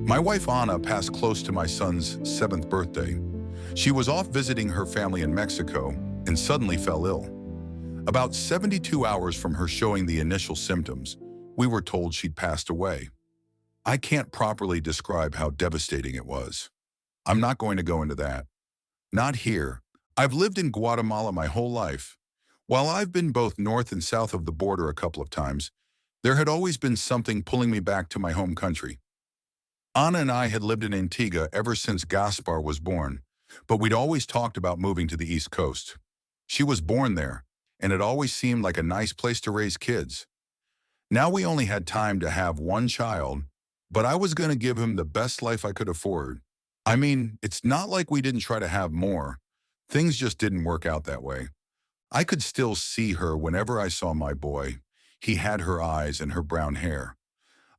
My wife Anna passed close to my son's 7th birthday. She was off visiting her family in Mexico and suddenly fell ill. About 72 hours from her showing the initial symptoms, we were told she'd passed away. I can't properly describe how devastating it was. I'm not going to go into that. Not here. I've lived in Guatemala my whole life. While I've been both north and south of the border a couple of times, there had always been something pulling me back to my home country. Anna and I had lived in Antigua ever since Gaspar was born, but we'd always talked about moving to the East Coast. She was born there, and it always seemed like a nice place to raise kids. Now we only had time to have one child, but I was going to give him the best life I could afford. I mean, it's not like we didn't try to have more. Things just didn't work out that way. I could still see her whenever I saw my boy. He had her eyes and her brown hair.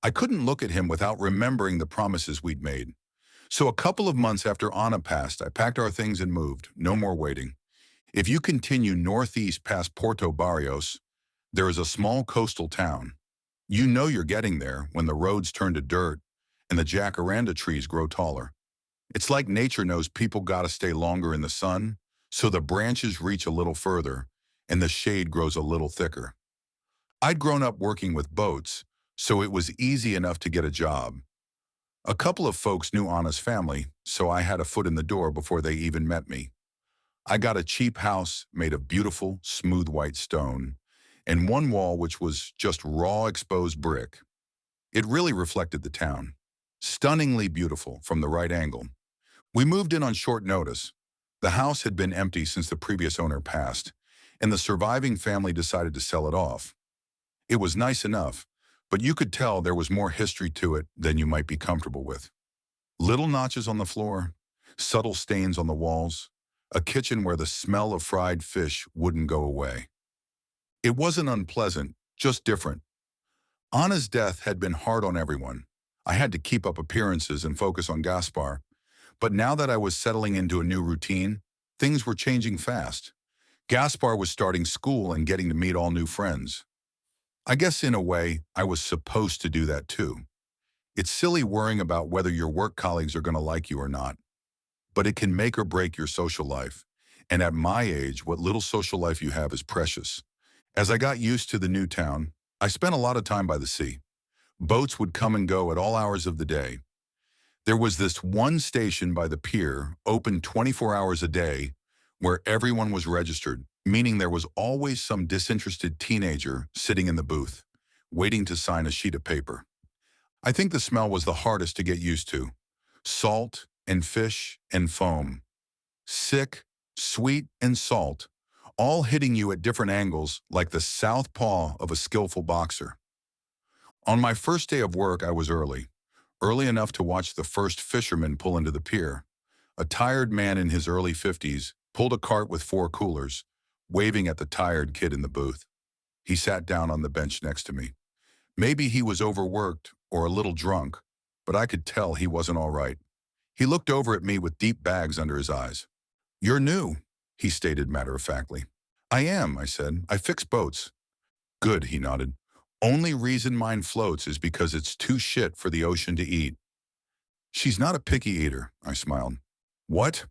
I couldn't look at him without remembering the promises we'd made. So a couple of months after Anna passed, I packed our things and moved. No more waiting. If you continue northeast past Puerto Barrios, there is a small coastal town. You know you're getting there when the roads turn to dirt and the jacaranda trees grow taller. It's like nature knows people gotta stay longer in the sun, so the branches reach a little further and the shade grows a little thicker. I'd grown up working with boats, so it was easy enough to get a job. A couple of folks knew Anna's family, so I had a foot in the door before they even met me. I got a cheap house made of beautiful, smooth white stone, and one wall which was just raw exposed brick. It really reflected the town. Stunningly beautiful from the right angle. We moved in on short notice. The house had been empty since the previous owner passed, and the surviving family decided to sell it off. It was nice enough, but you could tell there was more history to it than you might be comfortable with. Little notches on the floor, subtle stains on the walls, a kitchen where the smell of fried fish wouldn't go away. It wasn't unpleasant, just different. Anna's death had been hard on everyone. I had to keep up appearances and focus on Gaspar. But now that I was settling into a new routine, things were changing fast. Gaspar was starting school and getting to meet all new friends. I guess in a way, I was supposed to do that too. It's silly worrying about whether your work colleagues are going to like you or not. But it can make or break your social life. And at my age, what little social life you have is precious. As I got used to the new town, I spent a lot of time by the sea. Boats would come and go at all hours of the day. There was this one station by the pier, open 24 hours a day, where everyone was registered, meaning there was always some disinterested teenager sitting in the booth, waiting to sign a sheet of paper. I think the smell was the hardest to get used to. Salt and fish and foam. Sick, sweet, and salt, all hitting you at different angles like the southpaw of a skillful boxer. On my first day of work, I was early enough to watch the first fisherman pull into the pier. A tired man in his early 50s pulled a cart with 4 coolers, waving at the tired kid in the booth. He sat down on the bench next to me. Maybe he was overworked or a little drunk, but I could tell he wasn't all right. He looked over at me with deep bags under his eyes. "You're new," he stated matter-of-factly. "I am," I said. "I fix boats." "Good," he nodded. "Only reason mine floats is because it's too shit for the ocean to eat." "She's not a picky eater," I smiled. "What?"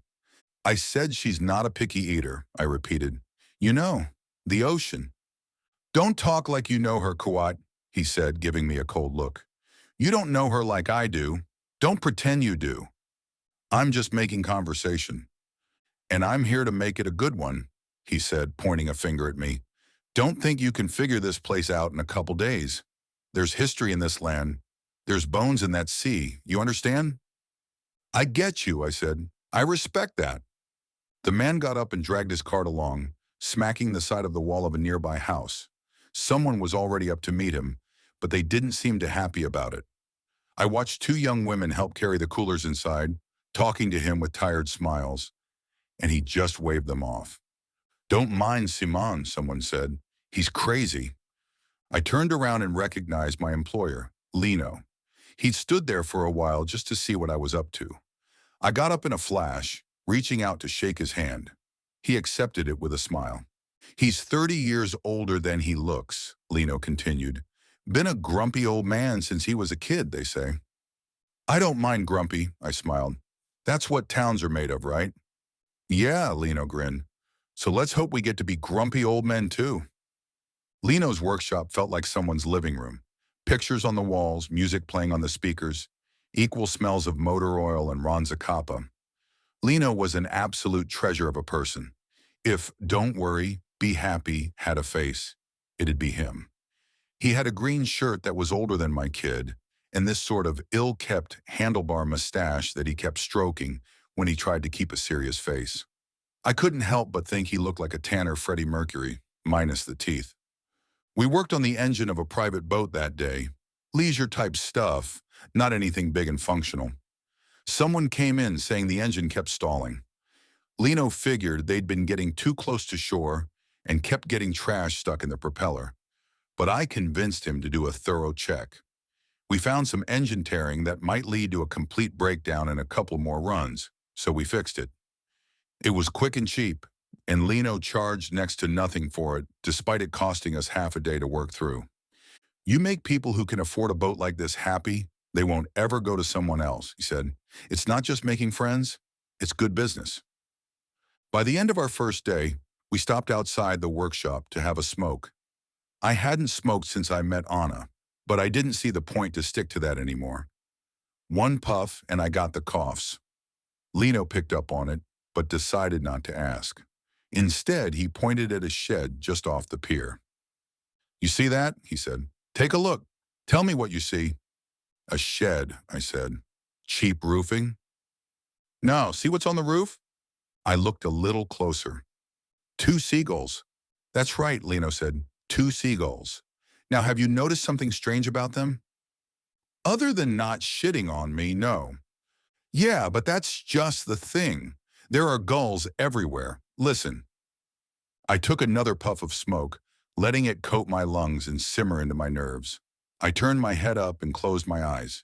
"I said she's not a picky eater," I repeated. "You know, the ocean." "Don't talk like you know her, Kuat," he said, giving me a cold look. "You don't know her like I do. Don't pretend you do. I'm just making conversation. And I'm here to make it a good one," he said, pointing a finger at me. "Don't think you can figure this place out in a couple days. There's history in this land. There's bones in that sea. You understand?" "I get you," I said. "I respect that." The man got up and dragged his cart along, smacking the side of the wall of a nearby house. Someone was already up to meet him, but they didn't seem too happy about it. I watched 2 young women help carry the coolers inside, talking to him with tired smiles, and he just waved them off. "Don't mind Simon," someone said. "He's crazy." I turned around and recognized my employer, Lino. He'd stood there for a while just to see what I was up to. I got up in a flash, reaching out to shake his hand. He accepted it with a smile. "He's 30 years older than he looks," Lino continued. "Been a grumpy old man since he was a kid, they say." I don't mind grumpy, I smiled. That's what towns are made of, right? Yeah, Lino grinned. So let's hope we get to be grumpy old men too. Lino's workshop felt like someone's living room. Pictures on the walls, music playing on the speakers, equal smells of motor oil and Ronzacapa. Lino was an absolute treasure of a person. If "don't worry, be happy" had a face, it'd be him. He had a green shirt that was older than my kid, and this sort of ill-kept handlebar mustache that he kept stroking when he tried to keep a serious face. I couldn't help but think he looked like a tanner Freddie Mercury, minus the teeth. We worked on the engine of a private boat that day. Leisure-type stuff, not anything big and functional. Someone came in saying the engine kept stalling. Lino figured they'd been getting too close to shore and kept getting trash stuck in the propeller, but I convinced him to do a thorough check. We found some engine tearing that might lead to a complete breakdown and a couple more runs, so we fixed it. It was quick and cheap, and Lino charged next to nothing for it, despite it costing us half a day to work through. You make people who can afford a boat like this happy, they won't ever go to someone else, he said. It's not just making friends, it's good business. By the end of our first day, we stopped outside the workshop to have a smoke. I hadn't smoked since I met Anna, but I didn't see the point to stick to that anymore. One puff and I got the coughs. Lino picked up on it, but decided not to ask. Instead, he pointed at a shed just off the pier. You see that? He said. Take a look. Tell me what you see. A shed, I said. Cheap roofing? No, see what's on the roof? I looked a little closer. 2 seagulls. That's right, Lino said. 2 seagulls. Now, have you noticed something strange about them? Other than not shitting on me, no. Yeah, but that's just the thing. There are gulls everywhere. Listen. I took another puff of smoke, letting it coat my lungs and simmer into my nerves. I turned my head up and closed my eyes.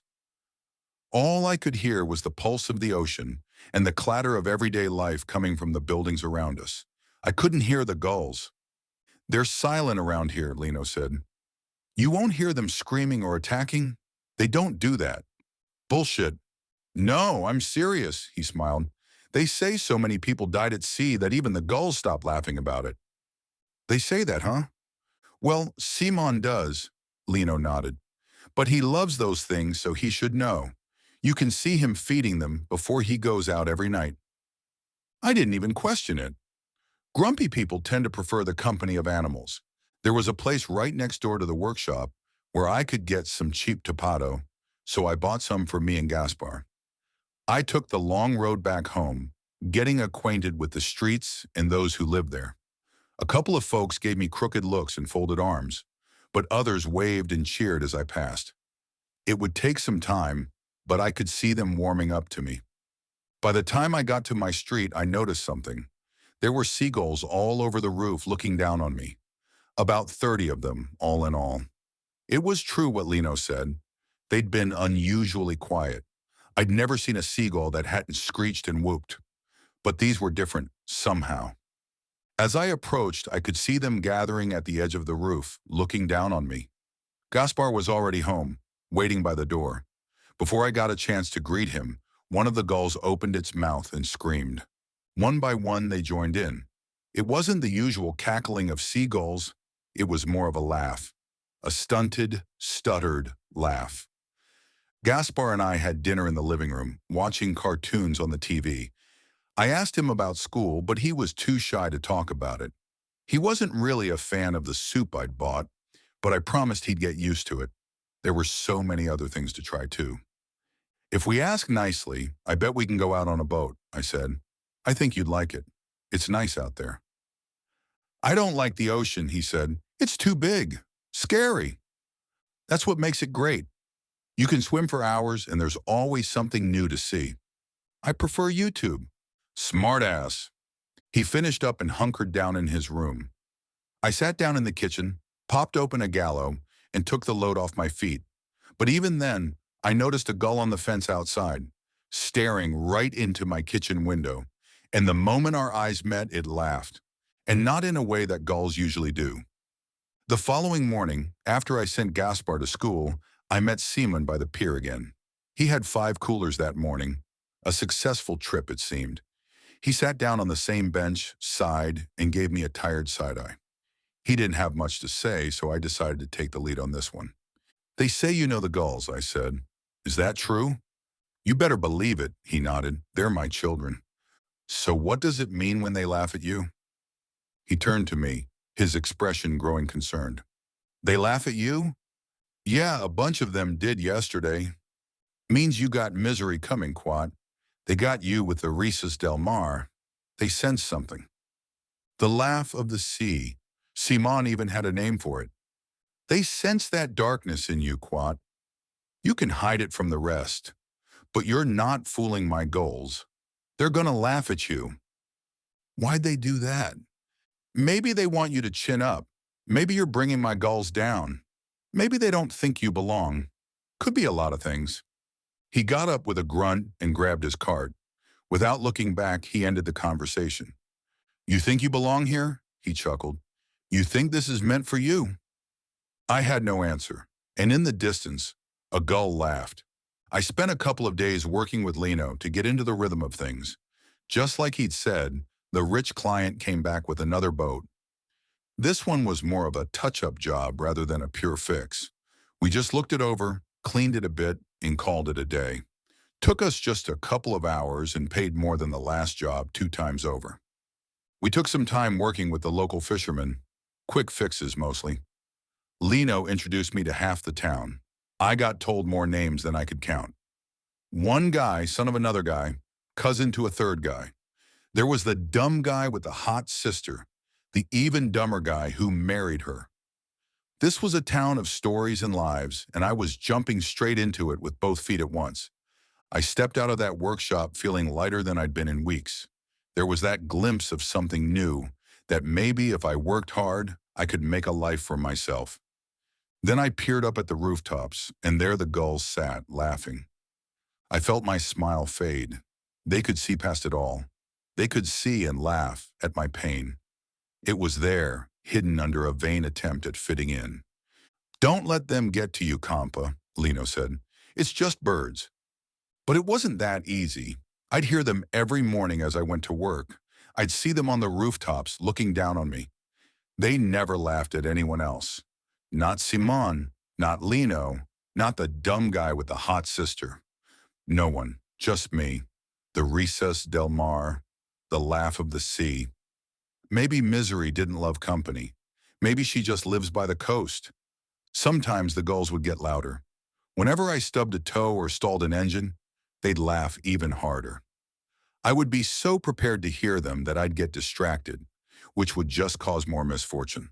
All I could hear was the pulse of the ocean and the clatter of everyday life coming from the buildings around us. I couldn't hear the gulls. They're silent around here, Lino said. You won't hear them screaming or attacking? They don't do that. Bullshit. No, I'm serious, he smiled. They say so many people died at sea that even the gulls stopped laughing about it. They say that, huh? Well, Simon does, Lino nodded. But he loves those things, so he should know. You can see him feeding them before he goes out every night. I didn't even question it. Grumpy people tend to prefer the company of animals. There was a place right next door to the workshop where I could get some cheap tapado, so I bought some for me and Gaspar. I took the long road back home, getting acquainted with the streets and those who lived there. A couple of folks gave me crooked looks and folded arms, but others waved and cheered as I passed. It would take some time, but I could see them warming up to me. By the time I got to my street, I noticed something. There were seagulls all over the roof looking down on me. About 30 of them, all in all. It was true what Lino said. They'd been unusually quiet. I'd never seen a seagull that hadn't screeched and whooped. But these were different, somehow. As I approached, I could see them gathering at the edge of the roof, looking down on me. Gaspar was already home, waiting by the door. Before I got a chance to greet him, one of the gulls opened its mouth and screamed. One by one, they joined in. It wasn't the usual cackling of seagulls. It was more of a laugh. A stunted, stuttered laugh. Gaspar and I had dinner in the living room, watching cartoons on the TV. I asked him about school, but he was too shy to talk about it. He wasn't really a fan of the soup I'd bought, but I promised he'd get used to it. There were so many other things to try too. If we ask nicely, I bet we can go out on a boat, I said. I think you'd like it. It's nice out there. I don't like the ocean, he said. It's too big. Scary. That's what makes it great. You can swim for hours and there's always something new to see. I prefer YouTube. Smart ass. He finished up and hunkered down in his room. I sat down in the kitchen, popped open a gallo, and took the load off my feet. But even then, I noticed a gull on the fence outside, staring right into my kitchen window. And the moment our eyes met, it laughed. And not in a way that gulls usually do. The following morning, after I sent Gaspar to school, I met Simon by the pier again. He had 5 coolers that morning. A successful trip, it seemed. He sat down on the same bench, sighed, and gave me a tired side-eye. He didn't have much to say, so I decided to take the lead on this one. "They say you know the gulls," I said. "Is that true?" "You better believe it," he nodded. "They're my children." "So what does it mean when they laugh at you?" He turned to me, his expression growing concerned. "They laugh at you?" "Yeah, a bunch of them did yesterday." "Means you got misery coming, Quat. They got you with the Risas del Mar. They sense something." The laugh of the sea. Simon even had a name for it. "They sense that darkness in you, Quat. You can hide it from the rest, but you're not fooling my goals. They're gonna laugh at you." "Why'd they do that?" "Maybe they want you to chin up. Maybe you're bringing my gulls down. Maybe they don't think you belong. Could be a lot of things." He got up with a grunt and grabbed his cart. Without looking back, he ended the conversation. "You think you belong here?" he chuckled. "You think this is meant for you?" I had no answer, and in the distance, a gull laughed. I spent a couple of days working with Lino to get into the rhythm of things. Just like he'd said, the rich client came back with another boat. This one was more of a touch-up job rather than a pure fix. We just looked it over, cleaned it a bit, and called it a day. Took us just a couple of hours and paid more than the last job 2 times over. We took some time working with the local fishermen, quick fixes mostly. Lino introduced me to half the town. I got told more names than I could count. One guy, son of another guy, cousin to a third guy. There was the dumb guy with the hot sister, the even dumber guy who married her. This was a town of stories and lives, and I was jumping straight into it with both feet at once. I stepped out of that workshop feeling lighter than I'd been in weeks. There was that glimpse of something new, that maybe if I worked hard, I could make a life for myself. Then I peered up at the rooftops, and there the gulls sat, laughing. I felt my smile fade. They could see past it all. They could see and laugh at my pain. It was there, hidden under a vain attempt at fitting in. "Don't let them get to you, compa," Lino said. "It's just birds." But it wasn't that easy. I'd hear them every morning as I went to work. I'd see them on the rooftops looking down on me. They never laughed at anyone else. Not Simon, not Lino, not the dumb guy with the hot sister. No one, just me. The Risas del Mar, the laugh of the sea. Maybe misery didn't love company. Maybe she just lives by the coast. Sometimes the gulls would get louder. Whenever I stubbed a toe or stalled an engine, they'd laugh even harder. I would be so prepared to hear them that I'd get distracted, which would just cause more misfortune.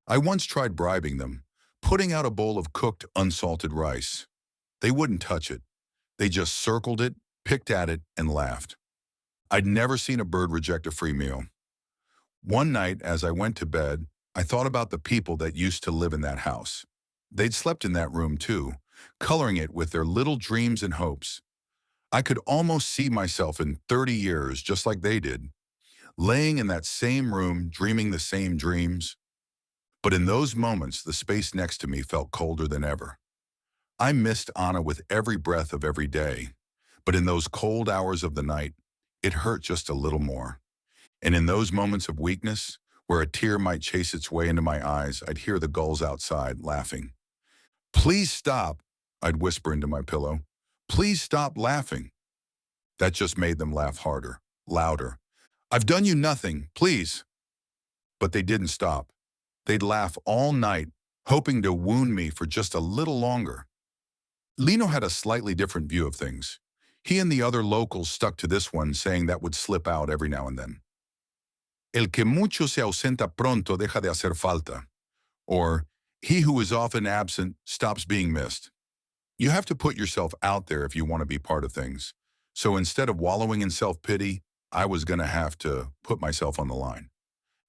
I once tried bribing them, putting out a bowl of cooked, unsalted rice. They wouldn't touch it. They just circled it, picked at it, and laughed. I'd never seen a bird reject a free meal. One night, as I went to bed, I thought about the people that used to live in that house. They'd slept in that room too, coloring it with their little dreams and hopes. I could almost see myself in 30 years just like they did, laying in that same room, dreaming the same dreams. But in those moments, the space next to me felt colder than ever. I missed Anna with every breath of every day, but in those cold hours of the night, it hurt just a little more. And in those moments of weakness, where a tear might chase its way into my eyes, I'd hear the gulls outside laughing. "Please stop," I'd whisper into my pillow. "Please stop laughing." That just made them laugh harder, louder. "I've done you nothing, please." But they didn't stop. They'd laugh all night, hoping to wound me for just a little longer. Lino had a slightly different view of things. He and the other locals stuck to this one, saying that would slip out every now and then. "El que mucho se ausenta pronto deja de hacer falta," or "he who is often absent stops being missed." You have to put yourself out there if you want to be part of things. So instead of wallowing in self-pity, I was going to have to put myself on the line.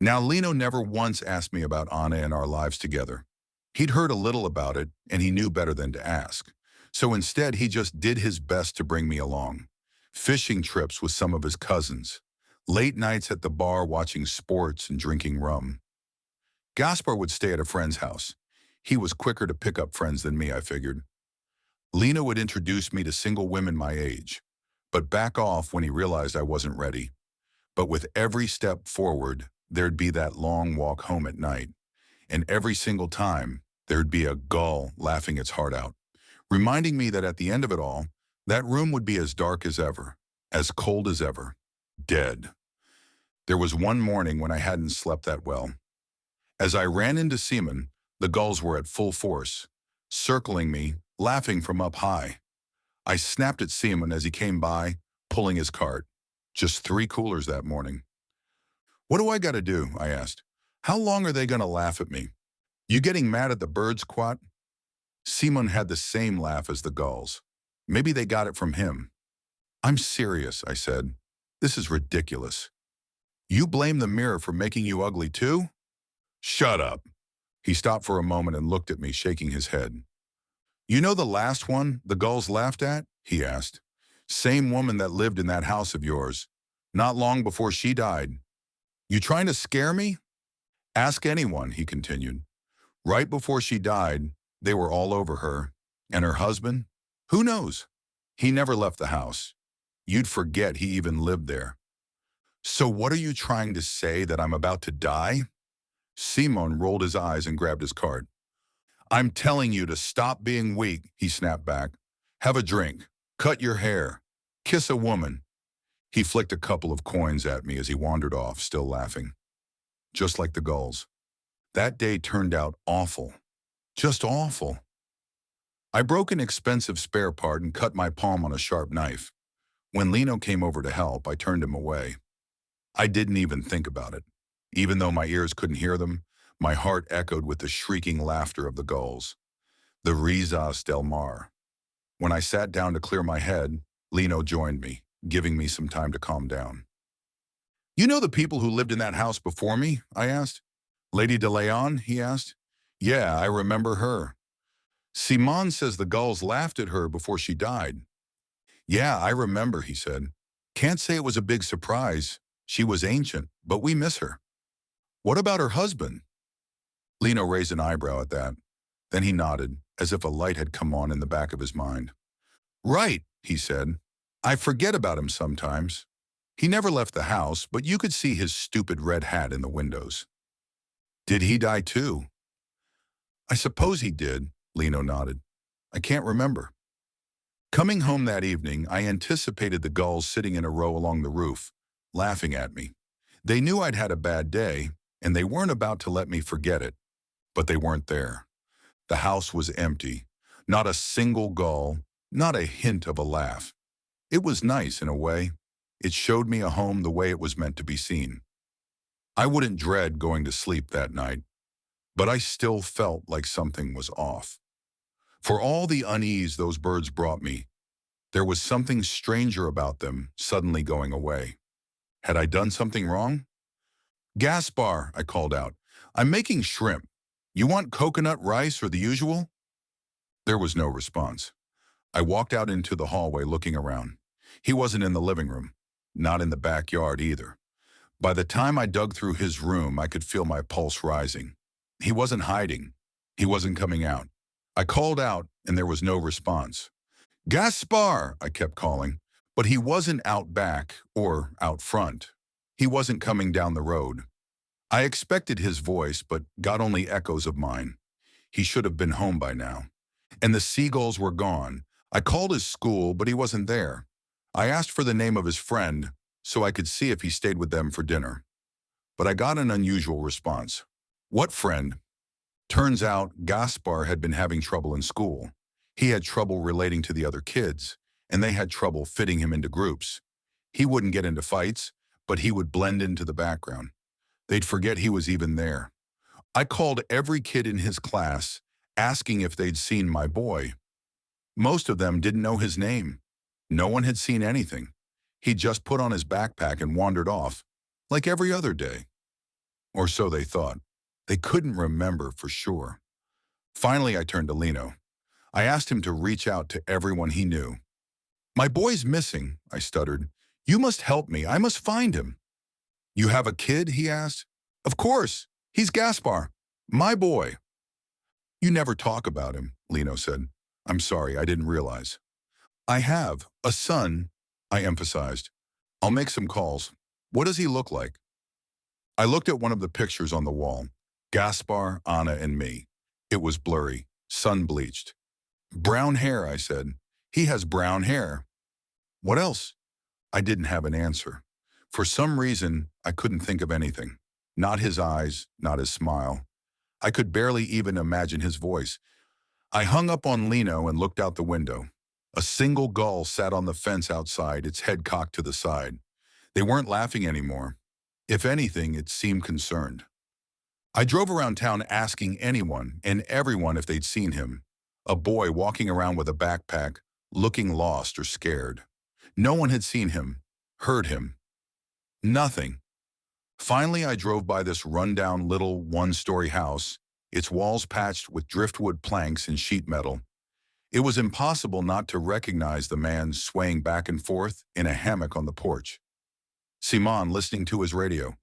Now, Lino never once asked me about Anna and our lives together. He'd heard a little about it, and he knew better than to ask. So instead, he just did his best to bring me along. Fishing trips with some of his cousins. Late nights at the bar watching sports and drinking rum. Gaspar would stay at a friend's house. He was quicker to pick up friends than me, I figured. Lena would introduce me to single women my age, but back off when he realized I wasn't ready. But with every step forward, there'd be that long walk home at night. And every single time, there'd be a gull laughing its heart out, reminding me that at the end of it all, that room would be as dark as ever, as cold as ever, dead. There was one morning when I hadn't slept that well. As I ran into Seaman, the gulls were at full force, circling me, laughing from up high. I snapped at Seaman as he came by, pulling his cart. Just 3 coolers that morning. "What do I gotta do?" I asked. "How long are they gonna laugh at me? You getting mad at the birds, Quat?" Seaman had the same laugh as the gulls. Maybe they got it from him. "I'm serious," I said. "This is ridiculous. You blame the mirror for making you ugly too?" "Shut up." He stopped for a moment and looked at me, shaking his head. "You know the last one the gulls laughed at?" he asked. "Same woman that lived in that house of yours, not long before she died. You trying to scare me? Ask anyone," he continued. "Right before she died, they were all over her. And her husband? Who knows? He never left the house. You'd forget he even lived there." "So what are you trying to say, that I'm about to die?" Simon rolled his eyes and grabbed his cart. "I'm telling you to stop being weak," he snapped back. "Have a drink. Cut your hair. Kiss a woman." He flicked a couple of coins at me as he wandered off, still laughing. Just like the gulls. That day turned out awful. Just awful. I broke an expensive spare part and cut my palm on a sharp knife. When Lino came over to help, I turned him away. I didn't even think about it. Even though my ears couldn't hear them, my heart echoed with the shrieking laughter of the gulls. The risas del mar. When I sat down to clear my head, Lino joined me, giving me some time to calm down. "You know the people who lived in that house before me?" I asked. "Lady de Leon?" he asked. "Yeah, I remember her." "Simon says the gulls laughed at her before she died." "Yeah, I remember," he said. "Can't say it was a big surprise. She was ancient, but we miss her." "What about her husband?" Lino raised an eyebrow at that. Then he nodded, as if a light had come on in the back of his mind. "Right," he said. "I forget about him sometimes. He never left the house, but you could see his stupid red hat in the windows." "Did he die too?" "I suppose he did," Lino nodded. "I can't remember." Coming home that evening, I anticipated the gulls sitting in a row along the roof, laughing at me. They knew I'd had a bad day, and they weren't about to let me forget it. But they weren't there. The house was empty. Not a single gull, not a hint of a laugh. It was nice in a way. It showed me a home the way it was meant to be seen. I wouldn't dread going to sleep that night, but I still felt like something was off. For all the unease those birds brought me, there was something stranger about them suddenly going away. Had I done something wrong? "Gaspar," I called out. "I'm making shrimp. You want coconut rice or the usual?" There was no response. I walked out into the hallway looking around. He wasn't in the living room, not in the backyard either. By the time I dug through his room, I could feel my pulse rising. He wasn't hiding. He wasn't coming out. I called out, and there was no response. "Gaspar," I kept calling, but he wasn't out back or out front. He wasn't coming down the road. I expected his voice, but got only echoes of mine. He should have been home by now. And the Seagulls were gone. I called his school, but he wasn't there. I asked for the name of his friend so I could see if he stayed with them for dinner. But I got an unusual response. "What friend?" Turns out Gaspar had been having trouble in school. He had trouble relating to the other kids, and they had trouble fitting him into groups. He wouldn't get into fights, but he would blend into the background. They'd forget he was even there. I called every kid in his class, asking if they'd seen my boy. Most of them didn't know his name. No one had seen anything. He just put on his backpack and wandered off, like every other day. Or so they thought. They couldn't remember for sure. Finally, I turned to Lino. I asked him to reach out to everyone he knew. "My boy's missing," I stuttered. "You must help me. I must find him." "You have a kid?" he asked. "Of course. He's Gaspar. My boy." "You never talk about him," Lino said. I'm sorry, I didn't realize. I have a son, I emphasized. I'll make some calls. What does he look like? I looked at one of the pictures on the wall. Gaspar, Anna, and me. It was blurry, sun-bleached. Brown hair, I said. He has brown hair. What else? I didn't have an answer. For some reason, I couldn't think of anything. Not his eyes, not his smile. I could barely even imagine his voice. I hung up on Lino and looked out the window. A single gull sat on the fence outside, its head cocked to the side. They weren't laughing anymore. If anything, it seemed concerned. I drove around town asking anyone and everyone if they'd seen him. A boy walking around with a backpack, looking lost or scared. No one had seen him, heard him. Nothing. Finally, I drove by this rundown little one-story house, its walls patched with driftwood planks and sheet metal. It was impossible not to recognize the man swaying back and forth in a hammock on the porch. Simon listening to his radio.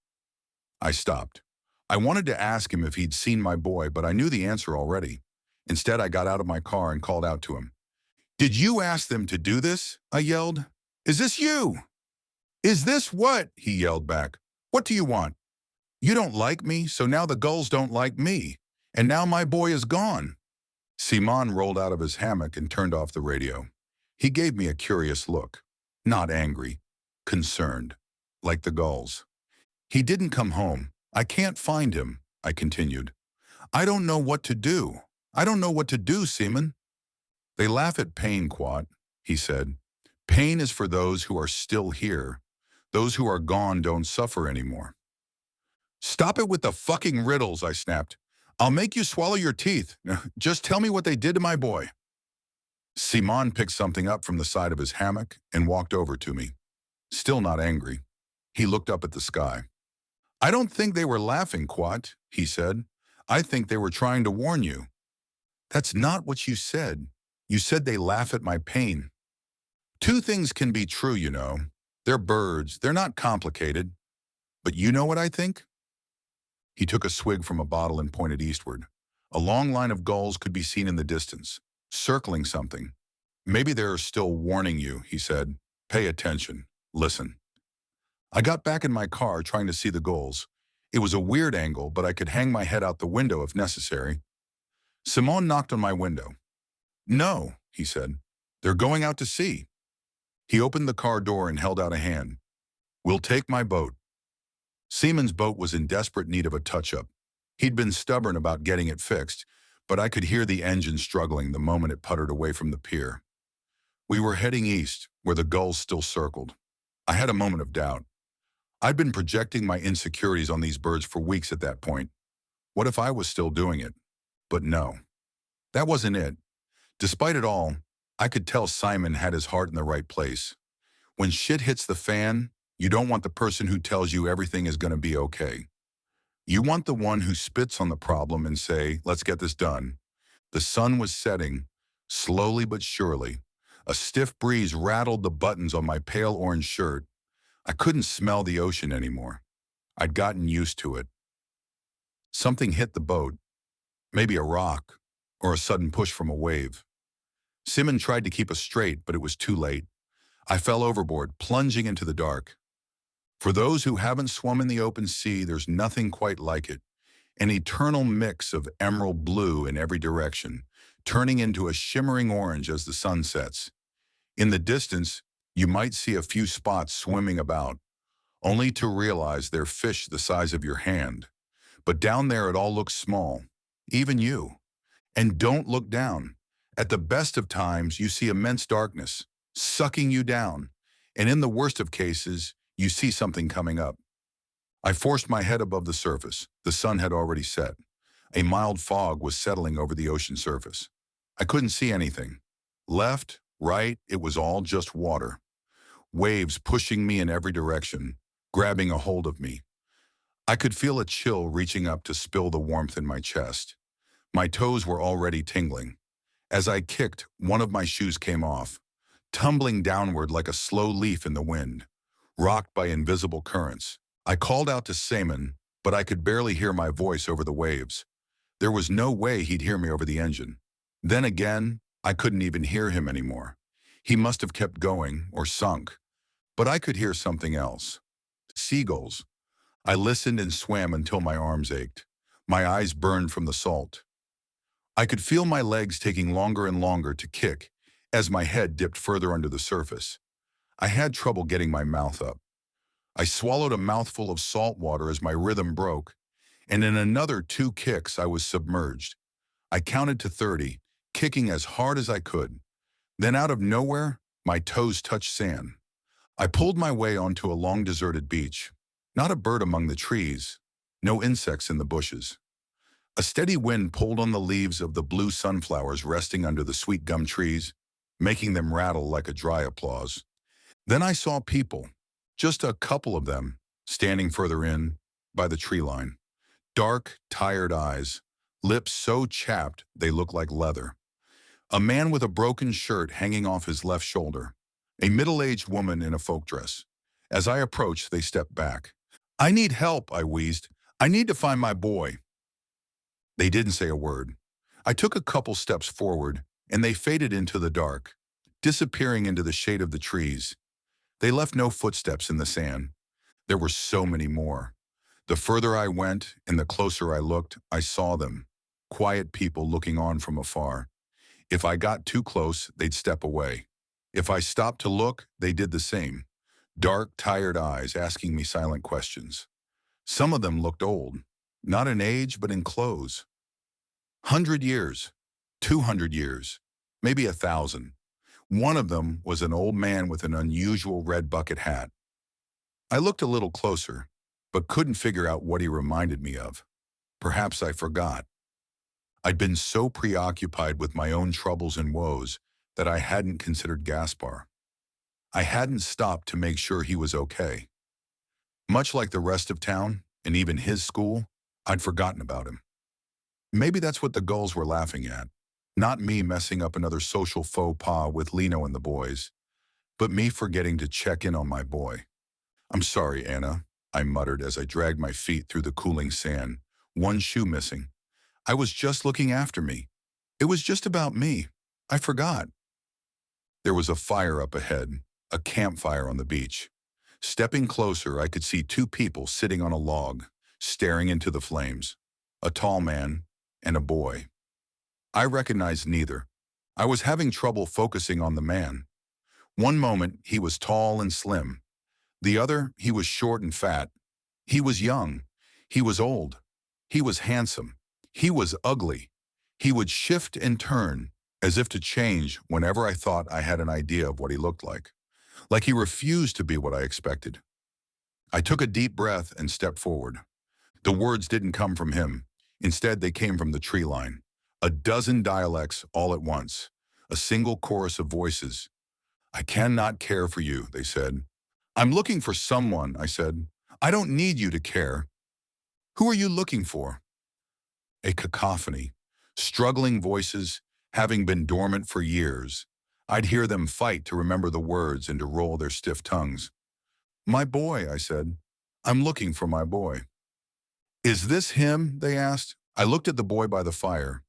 I stopped. I wanted to ask him if he'd seen my boy, but I knew the answer already. Instead, I got out of my car and called out to him. "Did you ask them to do this?" I yelled. "Is this you?" "Is this what?" he yelled back. "What do you want? You don't like me, so now the gulls don't like me. And now my boy is gone." Simon rolled out of his hammock and turned off the radio. He gave me a curious look. Not angry, concerned, like the gulls. "He didn't come home. I can't find him," I continued. "I don't know what to do. I don't know what to do, Simon." "They laugh at pain, Quat," he said. "Pain is for those who are still here. Those who are gone don't suffer anymore." "Stop it with the fucking riddles," I snapped. "I'll make you swallow your teeth. Just tell me what they did to my boy." Simon picked something up from the side of his hammock and walked over to me. Still not angry. He looked up at the sky. "I don't think they were laughing, Quat," he said. "I think they were trying to warn you." "That's not what you said. You said they laugh at my pain." "Two things can be true, you know. They're birds. They're not complicated. But you know what I think?" He took a swig from a bottle and pointed eastward. A long line of gulls could be seen in the distance, circling something. "Maybe they're still warning you," he said. "Pay attention. Listen." I got back in my car trying to see the gulls. It was a weird angle, but I could hang my head out the window if necessary. Simon knocked on my window. "No," he said. "They're going out to sea." He opened the car door and held out a hand. "We'll take my boat." Simon's boat was in desperate need of a touch-up. He'd been stubborn about getting it fixed, but I could hear the engine struggling the moment it puttered away from the pier. We were heading east, where the gulls still circled. I had a moment of doubt. I'd been projecting my insecurities on these birds for weeks at that point. What if I was still doing it? But no. That wasn't it. Despite it all, I could tell Simon had his heart in the right place. When shit hits the fan, you don't want the person who tells you everything is going to be okay. You want the one who spits on the problem and say, "Let's get this done." The sun was setting, slowly but surely. A stiff breeze rattled the buttons on my pale orange shirt. I couldn't smell the ocean anymore. I'd gotten used to it. Something hit the boat. Maybe a rock, or a sudden push from a wave. Simon tried to keep us straight, but it was too late. I fell overboard, plunging into the dark. For those who haven't swum in the open sea, there's nothing quite like it. An eternal mix of emerald blue in every direction, turning into a shimmering orange as the sun sets. In the distance, you might see a few spots swimming about, only to realize they're fish the size of your hand. But down there it all looks small, even you. And don't look down. At the best of times, you see immense darkness, sucking you down. And in the worst of cases, you see something coming up. I forced my head above the surface. The sun had already set. A mild fog was settling over the ocean surface. I couldn't see anything. Left, right, it was all just water. Waves pushing me in every direction, grabbing a hold of me. I could feel a chill reaching up to spill the warmth in my chest. My toes were already tingling. As I kicked, one of my shoes came off, tumbling downward like a slow leaf in the wind, rocked by invisible currents. I called out to Simon, but I could barely hear my voice over the waves. There was no way he'd hear me over the engine. Then again, I couldn't even hear him anymore. He must have kept going or sunk, but I could hear something else. Seagulls. I listened and swam until my arms ached. My eyes burned from the salt. I could feel my legs taking longer and longer to kick as my head dipped further under the surface. I had trouble getting my mouth up. I swallowed a mouthful of salt water as my rhythm broke, and in another 2 kicks I was submerged. I counted to 30, kicking as hard as I could. Then out of nowhere, my toes touched sand. I pulled my way onto a long deserted beach. Not a bird among the trees, no insects in the bushes. A steady wind pulled on the leaves of the blue sunflowers resting under the sweet gum trees, making them rattle like a dry applause. Then I saw people, just a couple of them, standing further in, by the tree line. Dark, tired eyes, lips so chapped they looked like leather. A man with a broken shirt hanging off his left shoulder. A middle-aged woman in a folk dress. As I approached, they stepped back. "I need help," I wheezed. "I need to find my boy." They didn't say a word. I took a couple steps forward, and they faded into the dark, disappearing into the shade of the trees. They left no footsteps in the sand. There were so many more. The further I went and the closer I looked, I saw them. Quiet people looking on from afar. If I got too close, they'd step away. If I stopped to look, they did the same. Dark, tired eyes asking me silent questions. Some of them looked old, not in age, but in clothes. 100 years, 200 years, maybe 1,000. One of them was an old man with an unusual red bucket hat. I looked a little closer, but couldn't figure out what he reminded me of. Perhaps I forgot. I'd been so preoccupied with my own troubles and woes that I hadn't considered Gaspar. I hadn't stopped to make sure he was okay. Much like the rest of town, and even his school, I'd forgotten about him. Maybe that's what the gulls were laughing at. Not me messing up another social faux pas with Lino and the boys, but me forgetting to check in on my boy. "I'm sorry, Anna," I muttered as I dragged my feet through the cooling sand, one shoe missing. "I was just looking after me. It was just about me. I forgot." There was a fire up ahead, a campfire on the beach. Stepping closer, I could see 2 people sitting on a log, staring into the flames. A tall man and a boy. I recognized neither. I was having trouble focusing on the man. One moment, he was tall and slim. The other, he was short and fat. He was young. He was old. He was handsome. He was ugly. He would shift and turn, as if to change whenever I thought I had an idea of what he looked like he refused to be what I expected. I took a deep breath and stepped forward. The words didn't come from him. Instead, they came from the tree line. A dozen dialects all at once. A single chorus of voices. "I cannot care for you," they said. "I'm looking for someone," I said. "I don't need you to care." "Who are you looking for?" A cacophony. Struggling voices, having been dormant for years. I'd hear them fight to remember the words and to roll their stiff tongues. "My boy," I said. "I'm looking for my boy." "Is this him?" they asked. I looked at the boy by the fire.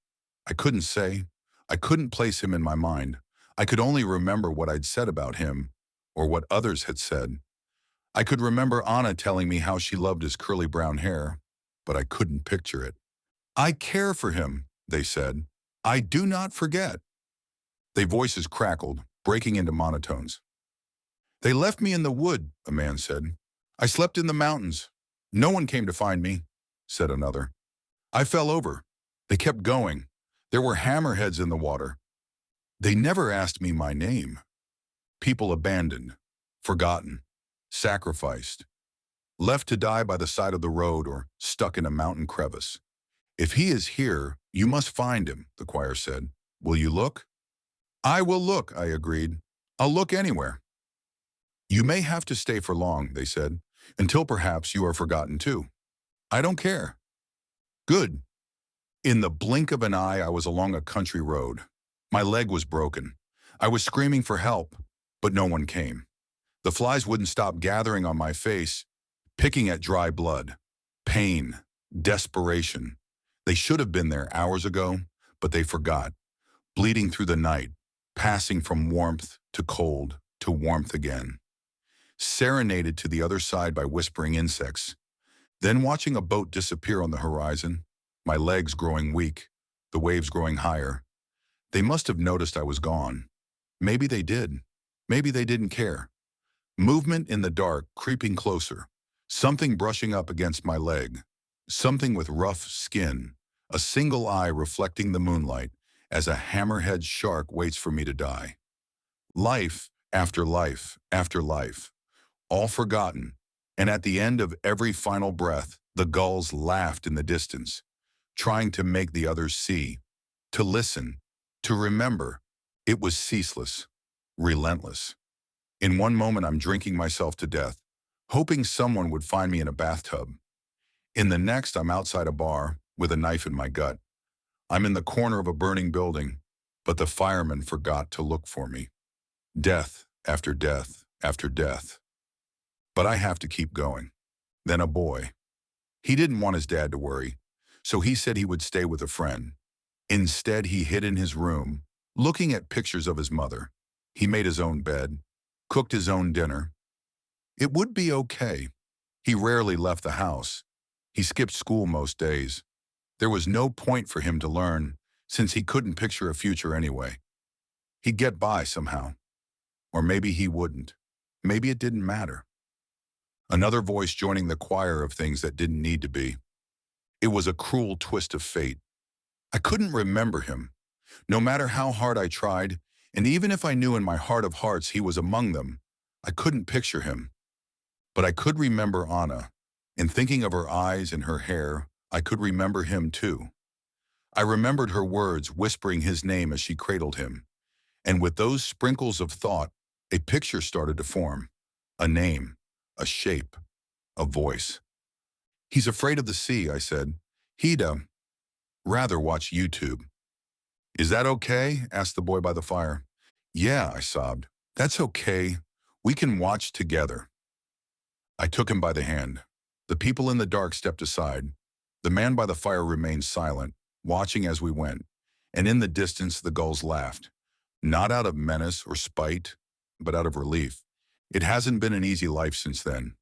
I couldn't say. I couldn't place him in my mind. I could only remember what I'd said about him, or what others had said. I could remember Anna telling me how she loved his curly brown hair, but I couldn't picture it. "I care for him," they said. "I do not forget." Their voices crackled, breaking into monotones. "They left me in the wood," a man said. "I slept in the mountains. No one came to find me," said another. "I fell over. They kept going. There were hammerheads in the water. They never asked me my name." People abandoned, forgotten, sacrificed, left to die by the side of the road or stuck in a mountain crevice. "If he is here, you must find him," the choir said. "Will you look?" "I will look," I agreed. "I'll look anywhere." "You may have to stay for long," they said, "until perhaps you are forgotten too." "I don't care." "Good." In the blink of an eye, I was along a country road. My leg was broken. I was screaming for help, but no one came. The flies wouldn't stop gathering on my face, picking at dry blood. Pain, desperation. They should have been there hours ago, but they forgot. bleeding through the night, passing from warmth to cold to warmth again. Serenaded to the other side by whispering insects, then watching a boat disappear on the horizon, my legs growing weak, the waves growing higher. They must have noticed I was gone. Maybe they did. Maybe they didn't care. Movement in the dark, creeping closer. Something brushing up against my leg. Something with rough skin. A single eye reflecting the moonlight as a hammerhead shark waits for me to die. Life after life after life. All forgotten. And at the end of every final breath, the gulls laughed in the distance, trying to make the others see, to listen, to remember. It was ceaseless, relentless. In one moment, I'm drinking myself to death, hoping someone would find me in a bathtub. In the next, I'm outside a bar with a knife in my gut. I'm in the corner of a burning building, but the firemen forgot to look for me. Death after death after death. But I have to keep going. Then a boy. He didn't want his dad to worry, so he said he would stay with a friend. Instead, he hid in his room, looking at pictures of his mother. He made his own bed, cooked his own dinner. It would be okay. He rarely left the house. He skipped school most days. There was no point for him to learn, since he couldn't picture a future anyway. He'd get by somehow. Or maybe he wouldn't. Maybe it didn't matter. Another voice joining the choir of things that didn't need to be. It was a cruel twist of fate. I couldn't remember him, no matter how hard I tried, and even if I knew in my heart of hearts he was among them, I couldn't picture him. But I could remember Anna, and thinking of her eyes and her hair, I could remember him too. I remembered her words whispering his name as she cradled him, and with those sprinkles of thought, a picture started to form. A name, a shape, a voice. He's afraid of the sea, I said. He'd rather watch YouTube. Is that okay? Asked the boy by the fire. Yeah, I sobbed. That's okay. We can watch together. I took him by the hand. The people in the dark stepped aside. The man by the fire remained silent, watching as we went. And in the distance, the gulls laughed. Not out of menace or spite, but out of relief. It hasn't been an easy life since then.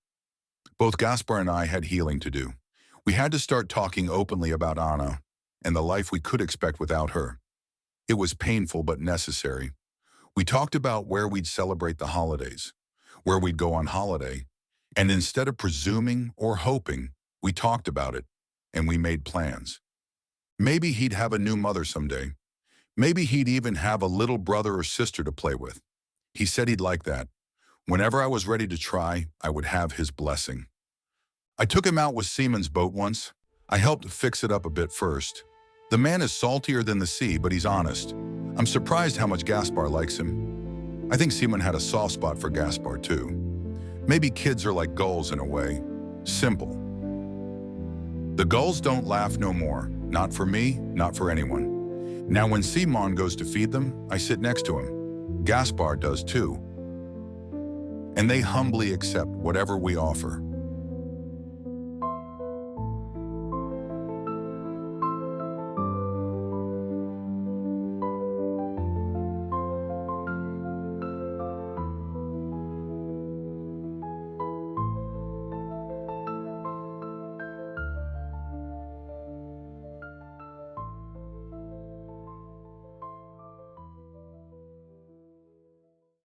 Both Gaspar and I had healing to do. We had to start talking openly about Anna and the life we could expect without her. It was painful but necessary. We talked about where we'd celebrate the holidays, where we'd go on holiday, and instead of presuming or hoping, we talked about it, and we made plans. Maybe he'd have a new mother someday. Maybe he'd even have a little brother or sister to play with. He said he'd like that. Whenever I was ready to try, I would have his blessing. I took him out with Seaman's boat once. I helped fix it up a bit first. The man is saltier than the sea, but he's honest. I'm surprised how much Gaspar likes him. I think Seaman had a soft spot for Gaspar too. Maybe kids are like gulls in a way. Simple. The gulls don't laugh no more. Not for me, not for anyone. Now when Seaman goes to feed them, I sit next to him. Gaspar does too. And they humbly accept whatever we offer.